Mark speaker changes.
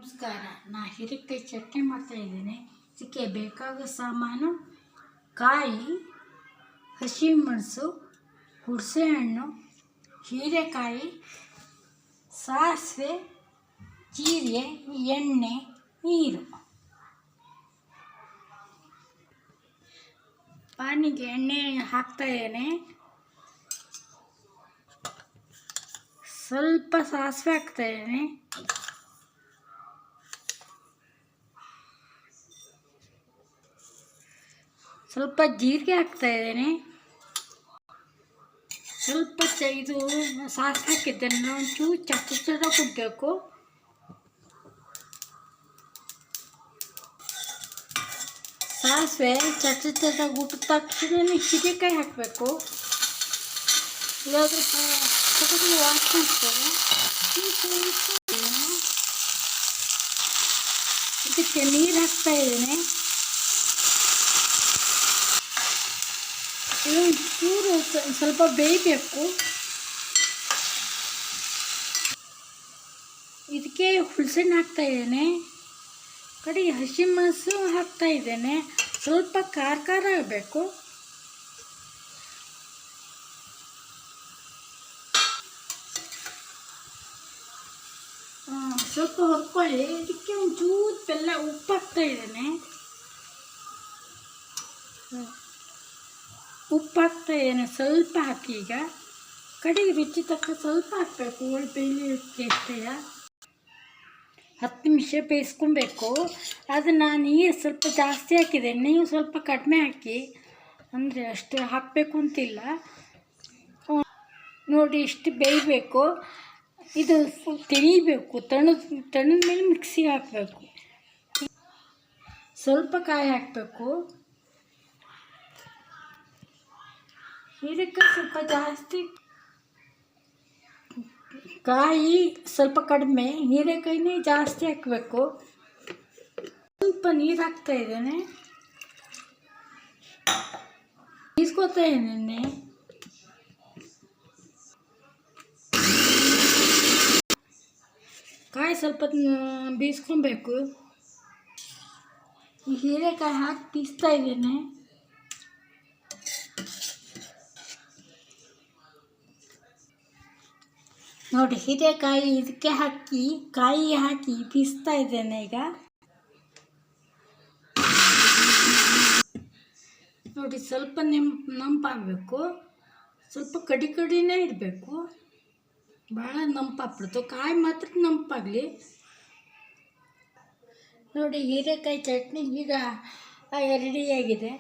Speaker 1: ನಮಸ್ಕಾರ. ಹೀರೆಕಾಯಿ ಚಟ್ನಿ ಮಾಡ್ತಾಯಿದ್ದೀನಿ. ಇದಕ್ಕೆ ಬೇಕಾಗೋ ಸಾಮಾನು ಕಾಯಿ, ಹಸಿಮೆಣಸು, ಹುಣಸೆಹಣ್ಣು, ಹೀರೆಕಾಯಿ, ಸಾಸಿವೆ, ಜೀರಿಗೆ, ಎಣ್ಣೆ, ನೀರು. ಪಾನಿಗೆ ಎಣ್ಣೆ ಹಾಕ್ತಾಯಿದ್ದೇನೆ. ಸ್ವಲ್ಪ ಸಾಸಿವೆ ಹಾಕ್ತಾಯಿದ್ದೇನೆ. ಸ್ವಲ್ಪ ಜೀರಿಗೆ ಹಾಕ್ತಾಯಿದ್ದೇನೆ. ಸ್ವಲ್ಪ ಇದು ಸಾಸಿವೆ ಹಾಕಿದ್ದೇನೆ. ಒಂಚೂರು ಚಟ ಕುಟ್ಟಬೇಕು. ಸಾಸಿವೆ ಚಟ ಗುಟ್ಟಿದ ತಕ್ಷಣ ಹೀರೆಕಾಯಿ ಹಾಕಬೇಕು. ಇಲ್ಲಾಂದ್ರೆ ವಾಸನೆ ಆಗ್ತದೆ. ಇದಕ್ಕೆ ನೀರು ಹಾಕ್ತಾಯಿದ್ದೇನೆ. ಚೂರು ಸ್ವಲ್ಪ ಬೇಯಬೇಕು. ಇದಕ್ಕೆ ಹುಣಸೆಹಣ್ಣು ಹಾಕ್ತಾಯಿದ್ದೇನೆ. ಕಡೆಗೆ ಹಸಿಮೆಣಸು ಹಾಕ್ತಾಯಿದ್ದೇನೆ. ಸ್ವಲ್ಪ ಖಾರ ಆಗಬೇಕು. ಸ್ವಲ್ಪ ಹೊರ್ಕೊಳ್ಳಿ. ಇದಕ್ಕೆ ಒಂಚೂರು ಬೆಲ್ಲ, ಉಪ್ಪು ಹಾಕ್ತಾಯಿದ್ದೇನೆ. ಉಪ್ಪು ಹಾಕ್ತಾಯಿದ್ದೇನೆ. ಸ್ವಲ್ಪ ಹಾಕಿ. ಈಗ ಕಡೆಗೆ ರುಚಿ ತಕ್ಕ ಸ್ವಲ್ಪ ಹಾಕಬೇಕು. ಬೇಯಲಿಕ್ಕೆ ಅಷ್ಟೇ 10 ನಿಮಿಷ ಬೇಯಿಸ್ಕೊಬೇಕು. ಅದನ್ನು ನೀರು ಸ್ವಲ್ಪ ಜಾಸ್ತಿ ಹಾಕಿದೆ. ನೀವು ಸ್ವಲ್ಪ ಕಡಿಮೆ ಹಾಕಿ, ಅಂದರೆ ಅಷ್ಟು ಹಾಕಬೇಕು ಅಂತಿಲ್ಲ. ನೋಡಿ, ಇಷ್ಟು ಬೇಯಬೇಕು. ಇದು ತೆಳೀಬೇಕು. ತಣ್ಣದ ಮೇಲೆ ಮಿಕ್ಸಿಗೆ ಹಾಕಬೇಕು. ಸ್ವಲ್ಪ ಕಾಯಿ ಹಾಕಬೇಕು. ಹೀರೆಕಾಯಿ ಸ್ವಲ್ಪ ಜಾಸ್ತಿ, ಕಾಯಿ ಸ್ವಲ್ಪ ಕಡಿಮೆ, ಹೀರೆಕಾಯಿನೇ ಜಾಸ್ತಿ ಹಾಕಬೇಕು. ಸ್ವಲ್ಪ ನೀರು ಹಾಕ್ತಾಯಿದ್ದೇನೆ. ಬೀಸ್ಕೊತಾಯಿದ್ದೇನೆ. ಕಾಯಿ ಸ್ವಲ್ಪ ಬೀಸ್ಕೊಬೇಕು. ಹೀರೆಕಾಯಿ ಹಾಕಿ ಬೀಸ್ತಾಯಿದ್ದೇನೆ. ನೋಡಿ, ಹೀರೆಕಾಯಿ ಇದಕ್ಕೆ ಹಾಕಿ, ಕಾಯಿ ಹಾಕಿ ಬೀಸ್ತಾ ಇದ್ದೇನೆ. ಈಗ ನೋಡಿ, ಸ್ವಲ್ಪ ನಂಪಾಗಬೇಕು. ಸ್ವಲ್ಪ ಕಡಿನೇ ಇಡಬೇಕು. ಭಾಳ ನಂಪಾಗ್ಬಿಡ್ತು. ಕಾಯಿ ಮಾತ್ರ ನಂಪಾಗಲಿ. ನೋಡಿ, ಹೀರೆಕಾಯಿ ಚಟ್ನಿ ಈಗ ರೆಡಿಯಾಗಿದೆ.